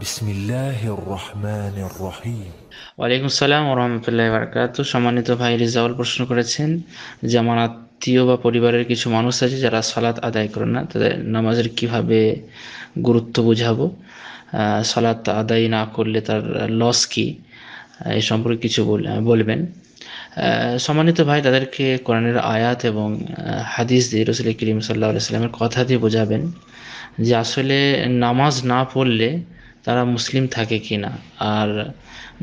বিসমিল্লাহির রহমানির রহিম। ওয়ালাইকুম আসসালাম ওয়া রাহমাতুল্লাহি ওয়া বারাকাতুহু। সম্মানিত ভাই রিজাউল প্রশ্ন করেছেন যে আমার আত্মীয় বা পরিবারের কিছু মানুষ আছে যারা সালাত আদায় করে না, তাদের নামাজের কিভাবে গুরুত্ব বুঝাবো, সালাত আদায় না করলে তার লস কি, এই সম্পর্কে কিছু বলবেন। সম্মানিত ভাই, তাদেরকে কোরআনের আয়াত এবং হাদিস দিয়ে রাসূল করিম সাল্লাল্লাহু আলাইহি ওয়াসাল্লামের কথা দিয়ে বোঝাবেন যে আসলে নামাজ না পড়লে তারা মুসলিম থাকে কিনা, আর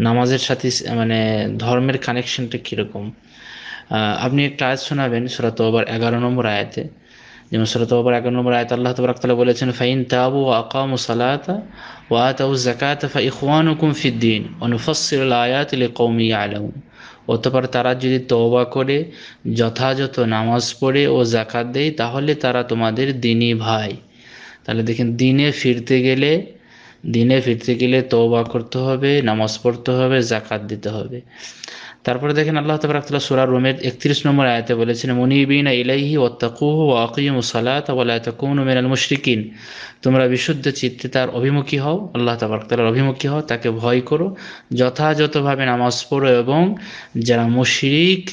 নামাজের সাথে মানে ধর্মের কানেকশনটা কীরকম। আপনি একটা আয়াত শোনাবেন সূরা তওবার 11 নম্বর আয়াতে। যেমন সূরা তওবার 11 নম্বর আয়াতে আল্লাহ তাবারক ওয়া তাআলা বলেছেন, ফাইন তাবু ওয়া আকামু সালাতা ওয়া আতাউ যাকাতা ফা ইখওয়ানুকুম ফিদ-দীন ওয়া নুফাসসিলুল আয়াতি লিকওমি ইয়ালামুন। অতঃপর তারা যদি তওবা করে যথাযথ নামাজ পড়ে ও যাকাত দেয় তাহলে তারা তোমাদের দ্বীনি ভাই। তাহলে দেখেন, দিনে ফিরতে গেলে তওবা করতে হবে, নামাজ পড়তে হবে, যাকাত দিতে হবে। তারপরে দেখেন আল্লাহ তাবারক ওয়া তাআলা সূরা রুমের 31 নম্বর আয়াতে বলেছেন, মুনিবিনা ইলাইহি ওয়াত্তাকুহু ওয়া আকিমুস সালাতা ওয়া লা তাকুনু মিনাল মুশরিকিন। তোমরা বিশুদ্ধ চিত্তে তার অভিমুখী হও, আল্লাহ তাবারক ওয়া তাআলার অভিমুখী হও, তাকে ভয় করো, যথাযথভাবে নামাজ পড়ো এবং যারা মুশরিক,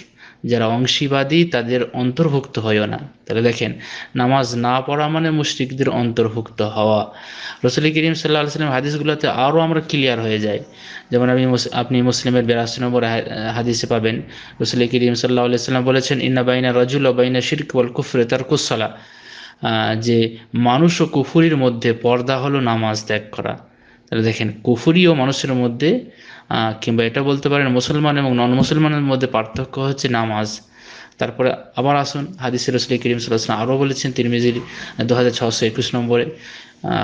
যারা অংশীবাদী তাদের অন্তর্ভুক্ত হইও না। তাহলে দেখেন, নামাজ না পড়া মানে মুশরিকদের অন্তর্ভুক্ত হওয়া। রাসূল করিম সাল্লাল্লাহু আলাইহি ওয়াসাল্লাম হাদিসগুলোতে আরও আমরা ক্লিয়ার হয়ে যায়। যেমন আপনি মুসলিমের 82 নম্বর হাদিসে পাবেন, রাসূল করিম সাল্লাল্লাহু আলাইহি ওয়াসাল্লাম বলেছেন, ইন্না বাইনা রাজুল ওয়া বাইনা শিরক ওয়াল কুফরি তারকুস সালাহ। যে মানুষ ও কুফরির মধ্যে পর্দা হলো নামাজ ত্যাগ করা। তাহলে দেখেন, কুফরি ও মানুষের মধ্যে কিংবা এটা বলতে পারেন মুসলমান এবং নন মুসলমানের মধ্যে পার্থক্য হচ্ছে নামাজ। তারপরে আবার আসুন হাদিসে রাসূল করিম সাল্লাল্লাহু আলাইহি ওয়াসাল্লাম আরও বলেছেন, তিরমিজির 2621 নম্বরে।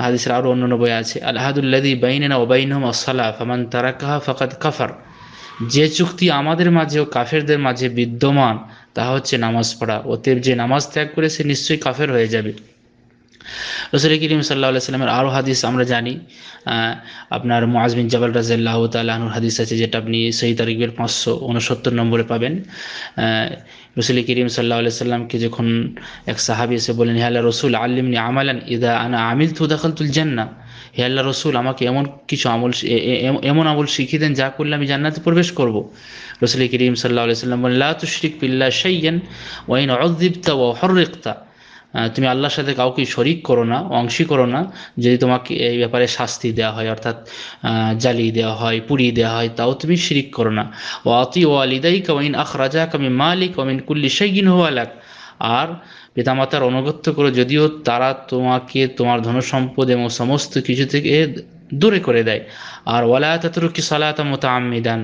হাদিসের আরও অন্যান্য বই আছে, আল আহাদুল্লাযী বাইনানা ওয়া বাইনাহুম আস-সালাহ ফামান তারাকাহা ফাকাদ কাফার। যে চুক্তি আমাদের মাঝে ও কাফেরদের মাঝে বিদ্যমান তা হচ্ছে নামাজ পড়া, অতএব যে নামাজ ত্যাগ করে সে নিশ্চয়ই কাফের হয়ে যাবে। রাসূল করিম সাল্লাল্লাহু আলাইহি সাল্লামের আরও হাদিস আমরা জানি। আপনার মুআজ বিন জাবাল রাদিয়াল্লাহু তাআলা আনহুর হাদিস আছে, যেটা আপনি সহিহ তারগীবের 569 নম্বরে পাবেন। রাসূল করিম সাল্লাল্লাহু আলাইহি সাল্লামকে যখন এক সাহাবী এসে বলেন, হে আল্লাহর রাসূল, আল্লিমনি আমালান ইযা আনা আমিলতু দাখালতুল জান্নাহ। হে আল্লাহর রাসূল, আমাকে এমন কিছু এমন আমল শিখিয়ে দেন যা করলে আমি জান্নাতে প্রবেশ করব। রাসূল করিম সাল্লাল্লাহু আলাইহি সাল্লাম বলেন, লা তুশরিক বিল্লাহি শাইয়ান ওয়া ইন উযযিবতা ওয়া হুররিকতা। তুমি আল্লাহর সাথে কাউকে শরিক করো না, অংশী করো না। যদি তোমাকে এই ব্যাপারে শাস্তি দেওয়া হয়, অর্থাৎ জ্বালিয়ে দেওয়া হয়, পুড়িয়ে দেওয়া হয়, তাও তুমি শিরিক করো না। ওয়া আতিউ ওয়ালিদাইকা ওয়া ইন আখরাজাকা মিন মালিক ওয়া মিন কুল্লি শাইইন হুয়া লাক। আর পিতামাতার অনুগত্য করো, যদিও তারা তোমাকে তোমার ধনসম্পদ এবং সমস্ত কিছু থেকে দূরে করে দেয়। আর ওয়ালা তাতরুকি সালাতা মুতাআম্মিদান,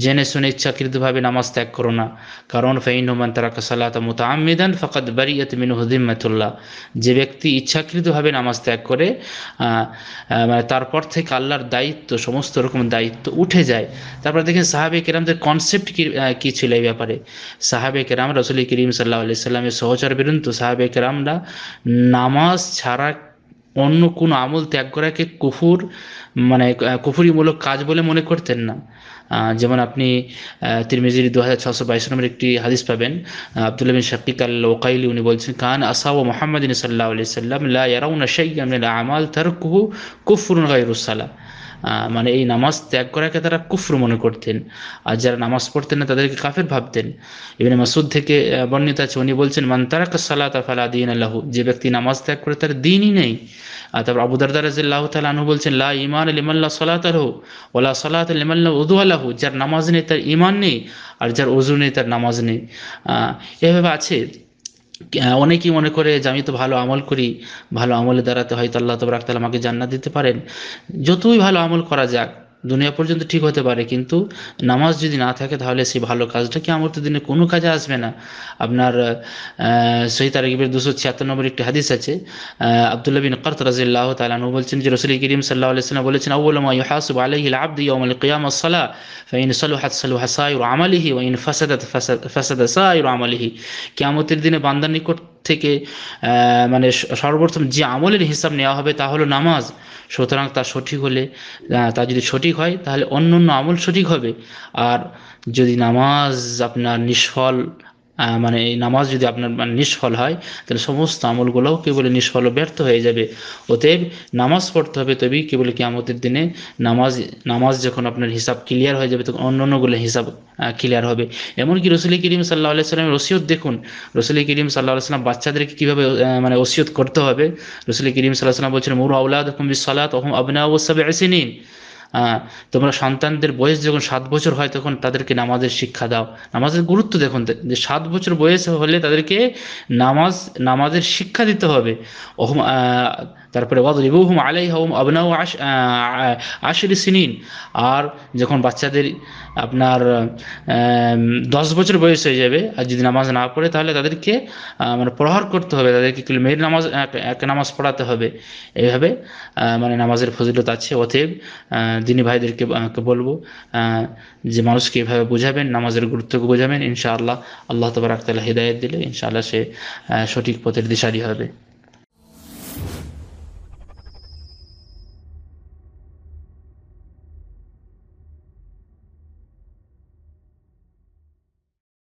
জেনে শুনে ইচ্ছাকৃতভাবে নামাজ ত্যাগ করো না। কারণ ফাইন্নাহু মান তারাকা সালাতা মুতাআম্মিদান ফাকাদ বারিয়াত মিনহু যিম্মাতুল্লাহ। যে ব্যক্তি ইচ্ছাকৃতভাবে নামাজ ত্যাগ করে মানে তারপর থেকে আল্লাহর দায়িত্ব, সমস্ত রকম দায়িত্ব উঠে যায়। তারপর দেখেন সাহাবে কেরামদের কনসেপ্ট কি ছিল এই ব্যাপারে। সাহাবে কেরাম রাসূল করিম সাল্লাল্লাহু আলাইহি সাল্লামের সহচর বীরন্ত সাহাবে কেরামরা নামাজ ছাড়া অন্য কোনো আমল ত্যাগ করাকে কুফর, মানে কুফরিমূলক কাজ বলে মনে করতেন না। যেমন আপনি তিরমিজির 2622 নম্বর একটি হাদিস পাবেন, আব্দুল্লাহ বিন শাকিক আল ওকাইলি উনি বলছেন, কান আসহাবু মুহাম্মাদিন সাল্লাল্লাহু আলাইহি সাল্লাম লা ইয়ারাউনা শাইয়্যান মিনাল আমাল তারকুহু কুফরুন গায়রুস সালাহ। মানে এই নামাজ ত্যাগ করাকে তারা কুফর মনে করতেন, আর যারা নামাজ পড়তেন না তাদেরকে কাফের ভাবতেন। ইবনে মাসউদ থেকে বর্ণিত আছে, উনি বলছেন, মান তারাকা সালাতা ফালা দীনা লাহু। যে ব্যক্তি নামাজ ত্যাগ করে তার দ্বীনই নেই। তারপর আবু দারদা রাদিয়াল্লাহু তাআলা আনহু বলছেন, লা ঈমান লিমান লা সালাতা লাহু ওয়া লা সালাতা লিমান লা উযু লাহু। যার নামাজ নেই তার ঈমান নেই, আর যার ওযু নেই তার নামাজ নেই। এভাবে আছে। অনেকেই মনে করে যে আমি তো ভালো আমল করি, ভালো আমলের দ্বারাতে হয়তো আল্লাহ তাবারক তাআলা আমাকে জান্নাত দিতে পারেন। যতই ভালো আমল করা যাক দুনিয়া পর্যন্ত ঠিক হতে পারে, কিন্তু নামাজ যদি না থাকে তাহলে সেই ভালো কাজটা কিয়ামতের দিনে কোনো কাজে আসবে না। আপনার সহিহ তারগীবের 276 নম্বর একটি হাদিস আছে, আব্দুল্লাহ বিন কারত রাদিয়াল্লাহু তাআলা আনহু বলছেন যে রাসূল করিম সাল্লাল্লাহু আলাইহি ওয়াসাল্লাম বলেছেন, আউয়ালু মা ইউহাসাবু আলাইহিল আবদু ইয়াওমাল কিয়ামাহ আস-সালাহ ফাইন সালাহাত সালাহা সাইরু আমালিহি ওয়া ইন ফাসাদাত ফাসাদা সাইরু আমালিহি। কিয়ামতের দিনে বান্দার নিকট থেকে মানে সর্বপ্রথম যে আমলের হিসাব নেওয়া হবে তা হলো নামাজ। সুতরাং তা সঠিক হলে, তা যদি সঠিক হয় তাহলে অন্য অন্য আমল সঠিক হবে। আর যদি নামাজ আপনার নিষ্ফল মানে এই নামাজ যদি আপনার নিষ্ফল হয় তাহলে সমস্ত আমলগুলোও কি বলে নিষ্ফল ও ব্যর্থ হয়ে যাবে। অতএব নামাজ পড়তে হবে, তবেই কি বলে কিয়ামতের দিনে নামাজ নামাজ যখন আপনার হিসাব ক্লিয়ার হয়ে যাবে তখন অন্যান্যগুলো হিসাব ক্লিয়ার হবে। এমনকি রসুল করিম সাল্লাল্লাহু আলাইহি সাল্লামের ওসিয়ত দেখুন, রসুল করিম সাল্লাল্লাহু আলাইহি সাল্লাম বাচ্চাদেরকে কীভাবে মানে ওসিয়ত করতে হবে। রসুল করিম সাল্লাল্লাহু আলাইহি সাল্লাম বলছেন, মুরু আওলাদাকুম বিস-সালাত ওয়া হুম আবনাউ সাব'i সিনিন, তোমরা সন্তানদের বয়স যখন 7 বছর হয় তখন তাদেরকে নামাজের শিক্ষা দাও। নামাজের গুরুত্ব দেখুন, যে 7 বছর বয়স হলে তাদেরকে নামাজের শিক্ষা দিতে হবে। ওহুম তারপরে ওয়াদরিবুহুম আলাইহা ওয়া হুম আবনাউ 10 সিনিন, আর যখন বাচ্চাদের আপনার 10 বছর বয়স হয়ে যাবে আর যদি নামাজ না পড়ে তাহলে তাদেরকে মানে প্রহার করতে হবে, তাদেরকে মেয়ের নামাজ এক নামাজ পড়াতে হবে। এইভাবে মানে নামাজের ফজিলত আছে। অতএব দিনী ভাইদেরকে বলবো যে মানুষকে এভাবে বোঝাবেন, নামাজের গুরুত্বকে বোঝাবেন। ইনশাআল্লাহ আল্লাহ তাবারক ওয়া তাআলা হিদায়াত দিলে ইনশাআল্লাহ সে সঠিক পথের দিশারি হবে।